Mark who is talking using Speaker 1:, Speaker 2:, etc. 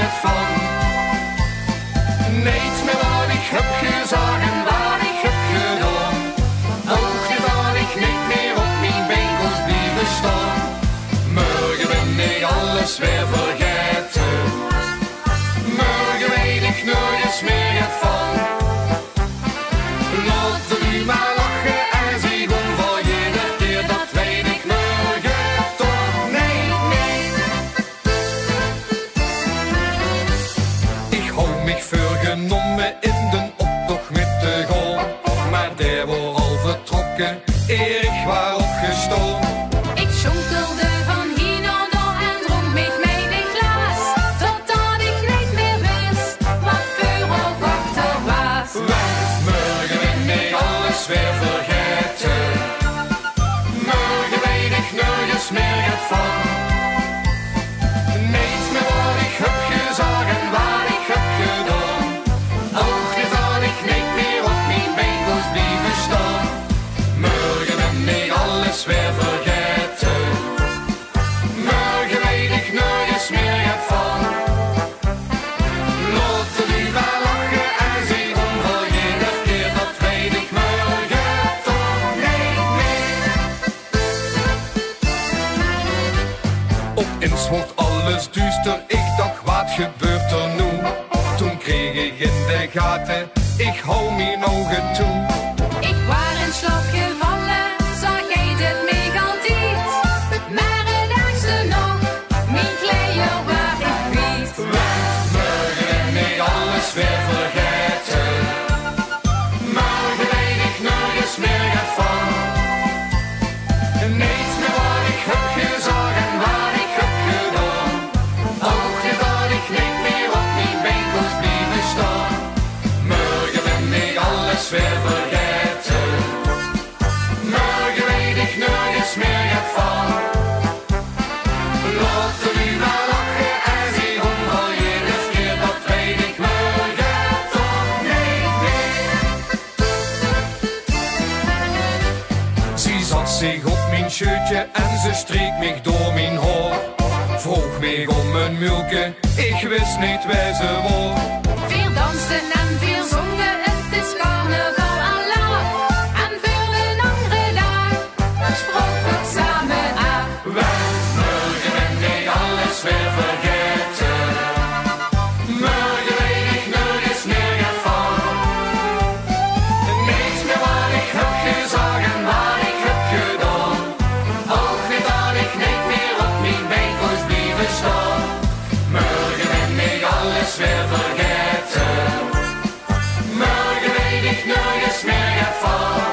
Speaker 1: het van. Niet meer wat ik heb gezegd en wat ik heb gedaan. Ook niet dat ik niet meer op mijn benkels blijven staan. Morgen ben ik alles weer vergeten. Morgen weet ik nergens meer het van. Laat u maar lachen en zie om voor iedere keer, dat weet ik morgen toch niet. Ik hou mich voorgenomen in de optocht met de goal, maar der wordt al vertrokken eer ik was opgestoken.
Speaker 2: Ik schonkelde van hier naar daar en dronk mich mee in glas, totdat ik niet meer wist wat voor of achter was.
Speaker 1: Morgen ben ik alles weer vergeten. Morgen weet ik nergens meer het van. Niet meer wat ik heb gezegd en wat ik heb gedaan. Ook niet dat ik niet meer op mijn benkels blijven staan. Morgen ben ik alles weer vergeten. Morgen weet ik nergens meer het van. Laat u maar lachen en zie om voor iedere keer, dat weet ik morgen toch niet meer. Opeens wordt alles duister, ik dacht wat gebeurt er nu? Toen kreeg ik in de gaten, ik hou mijn ogen toe.
Speaker 2: Ik was in slaap gevallen, zag jij het mij altijd. Maar het angste nog, mijn kleren waar ik weet.
Speaker 1: Morgen ben ik alles weer vergeten. Morgen weet ik nergens meer het van. Niet meer wat ik heb gezegd en wat ik heb gedaan. Ook niet dat ik niet meer op mijn benkels blijven staan. Morgen ben ik alles weer vergeten. Morgen weet ik nergens meer het van. Laat u maar lachen en zie om voor iedere keer, dat weet ik morgen toch niet meer. Ze zat zich op mijn shirtje en ze streek mich door mijn haar. Vroeg mij om een mulke, ik wist niet waar ze was.
Speaker 2: Veel dansten en veel zongen, het is carnaval aan laag. En voor een andere dag, sprong we samen af.
Speaker 1: Morgen ben ik alles weer vergeten. Morgen weet ik nergens meer het van. Niets meer wat ik heb gezegd en wat ik heb gedaan. Ook niet dat ik niet meer op mijn benkels blijven staan. Morgen ben ik alles weer vergeten. Morgen weet ik nergens meer het van.